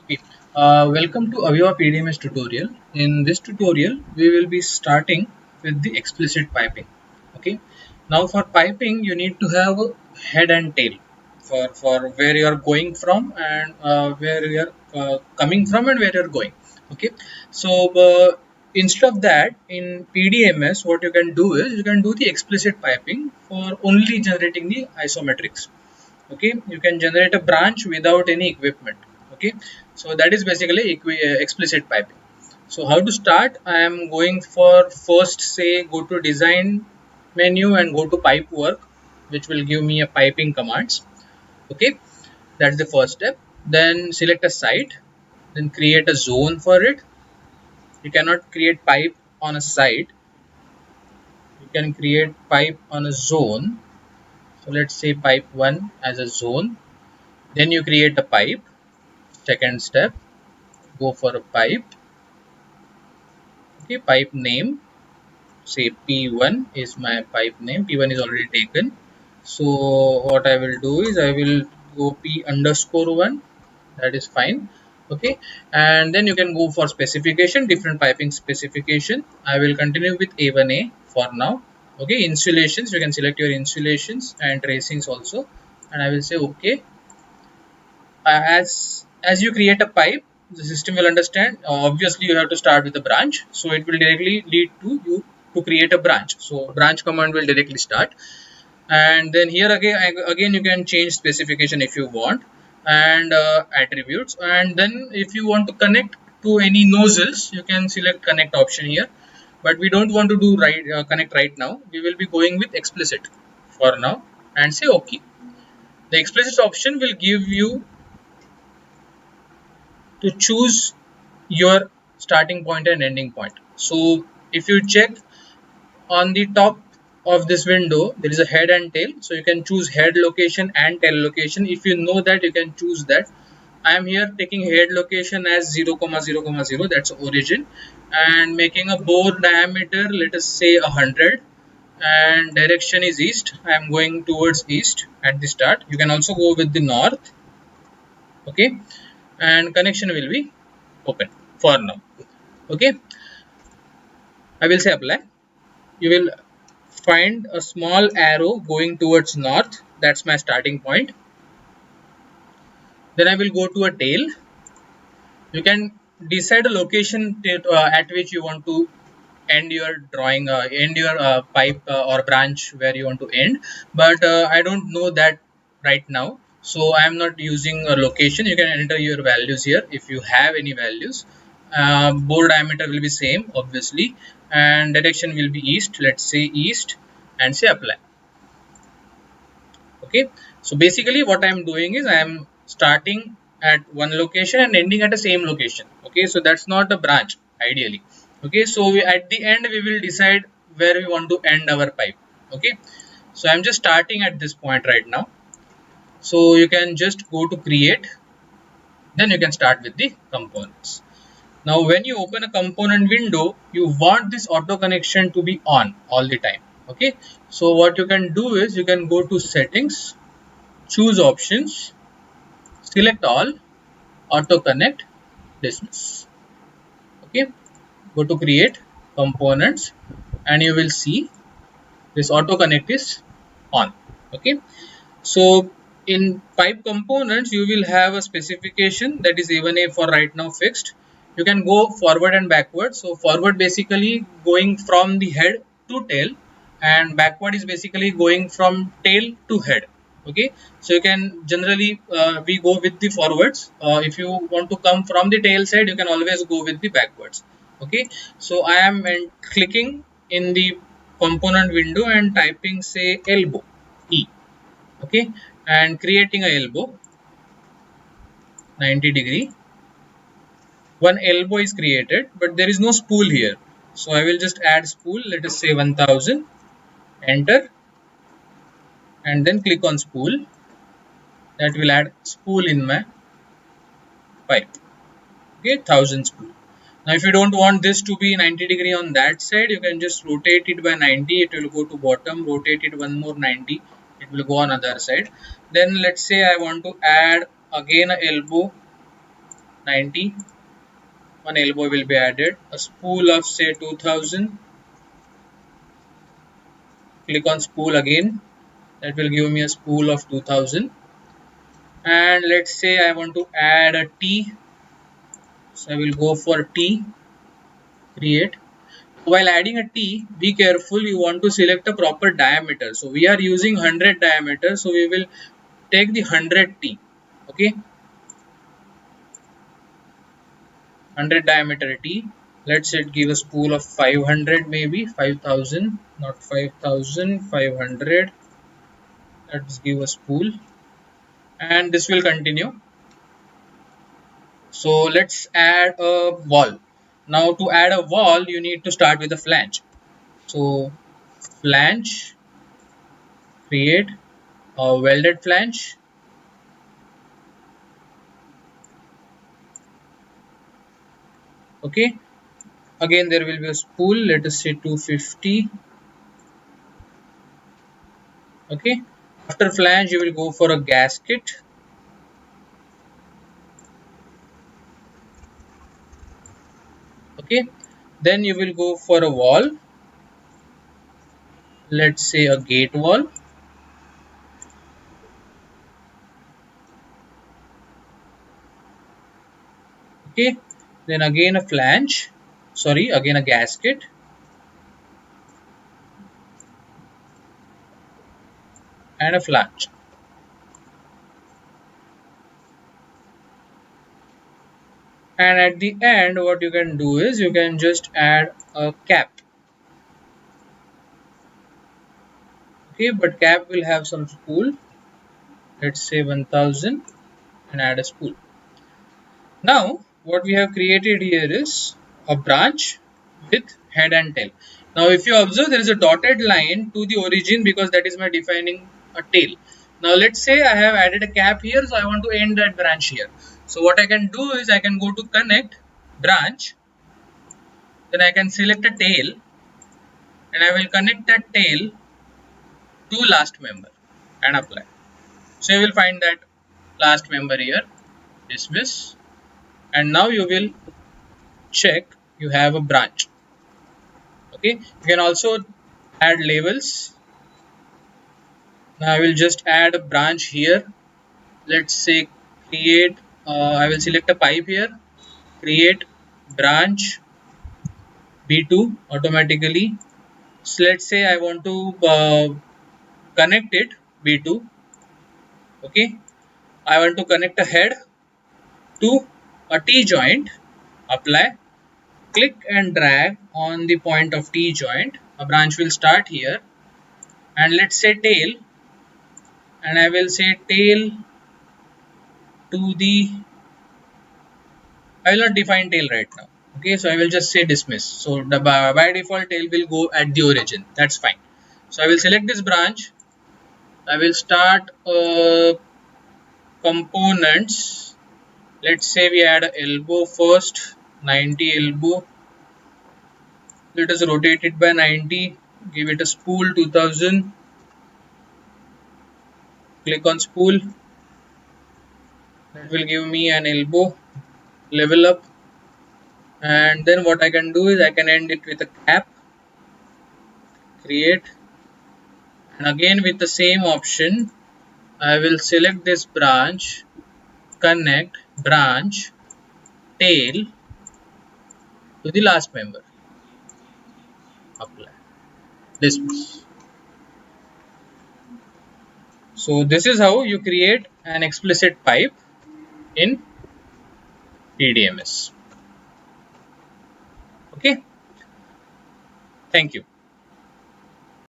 Okay. Welcome to AVEVA PDMS tutorial. In this tutorial, we will be starting with the explicit piping. Okay. Now for piping, you need to have a head and tail for where you are going from and where you are coming from and where you are going. Okay. So instead of that, in PDMS, what you can do is you can do the explicit piping for only generating the isometrics. Okay, you can generate a branch without any equipment. Okay, so that is basically explicit piping. So how to start? I am going for first, say, go to design menu and go to pipe work, which will give me a piping commands. Okay, that's the first step. Then select a site, then create a zone for it. You cannot create pipe on a site, you can create pipe on a zone. So let's say pipe 1 as a zone. Then you create a pipe. Second step, go for a pipe. Okay, pipe name, say P1 is my pipe name. P1 is already taken. So what I will do is I will go P underscore 1. That is fine. Okay, and then you can go for specification, different piping specification. I will continue with A1A for now. Okay, insulations, you can select your insulations and tracings also, and I will say okay. As you create a pipe, the system will understand, obviously you have to start with a branch, so it will directly lead to you to create a branch. So branch command will directly start, and then here again you can change specification if you want, and attributes, and then if you want to connect to any nozzles, you can select connect option here, but we don't want to do connect right now. We will be going with explicit for now, and say okay. The explicit option will give you to choose your starting point and ending point. So if you check on the top of this window, there is a head and tail, so you can choose head location and tail location. If you know that, you can choose that. I am here taking head location as 0, 0, 0, that's origin, and making a bore diameter, let us say 100, and direction is east. I am going towards east at the start. You can also go with the north. Okay, and connection will be open for now. Okay, I will say apply. You will find a small arrow going towards north. That's my starting point. Then I will go to a tail. You can decide a location at which you want to end your drawing, end your pipe or branch where you want to end, but I don't know that right now, so I am not using a location. You can enter your values here if you have any values. Bore diameter will be same, obviously, and direction will be east. Let's say east, and say apply. Okay, so basically what I am doing is I am starting at one location and ending at the same location. Okay, so that's not a branch ideally. Okay, so at the end we will decide where we want to end our pipe. Okay, so I'm just starting at this point right now. So you can just go to create, then you can start with the components. Now when you open a component window, you want this auto connection to be on all the time. Okay, so what you can do is you can go to settings, choose options, select all, auto connect, dismiss. Okay, go to create components, and you will see this auto connect is on. Okay, so in pipe components you will have a specification, that is A1A for right now fixed. You can go forward and backward. So forward basically going from the head to tail, and backward is basically going from tail to head. Okay, so you can generally we go with the forwards. If you want to come from the tail side, you can always go with the backwards. Okay, so I am clicking in the component window and typing, say, elbow, E. Okay, and creating a elbow 90°. One elbow is created, but there is no spool here, so I will just add spool, let us say 1000, enter, and then click on spool. That will add spool in my pipe. Okay, 1000 spool. Now if you don't want this to be 90° on that side, you can just rotate it by 90. It will go to bottom, rotate it one more 90, it will go on other side. Then let's say I want to add again a elbow 90. One elbow will be added. A spool of say 2000. Click on spool again. That will give me a spool of 2000. And let's say I want to add a T. So I will go for T. Create. While adding a T, be careful, you want to select a proper diameter. So we are using 100 diameter, so we will take the 100 T. Okay, 100 diameter T. Let's say give a spool of 500, maybe 5000, not 5000, 500. Let's give a spool, and this will continue. So let's add a wall. Now to add a wall, you need to start with a flange. So flange, create a welded flange. Okay, again there will be a spool, let us say 250. Okay, after flange you will go for a gasket. Okay, then you will go for a wall, let's say a gate wall. Okay, then again a flange, sorry, again a gasket. And a flange. And at the end, what you can do is you can just add a cap. Okay, but cap will have some spool. Let's say 1000 and add a spool. Now, what we have created here is a branch with head and tail. Now, if you observe, there is a dotted line to the origin because that is my defining a tail. Now, let's say I have added a cap here, so I want to end that branch here. So, what I can do is I can go to connect branch, then I can select a tail, and I will connect that tail to last member and apply. So, you will find that last member here, dismiss, and now you will check you have a branch. Okay, you can also add labels. Now I will just add a branch here. Let's say create, I will select a pipe here, create branch B2 automatically. So let's say I want to connect it B2. Okay, I want to connect a head to a T joint, apply, click and drag on the point of T joint. A branch will start here, and let's say tail, and I will say tail to the, I will not define tail right now. Okay, so I will just say dismiss. So the by default tail will go at the origin. That's fine. So I will select this branch. I will start components. Let's say we add an elbow first, 90 elbow. Let us rotate it by 90. Give it a spool 2000. Click on spool. That will give me an elbow. Level up. And then what I can do is I can end it with a cap. Create. And again with the same option, I will select this branch, connect branch, tail to the last member, apply, dismiss. So this is how you create an explicit pipe in PDMS. Okay, thank you.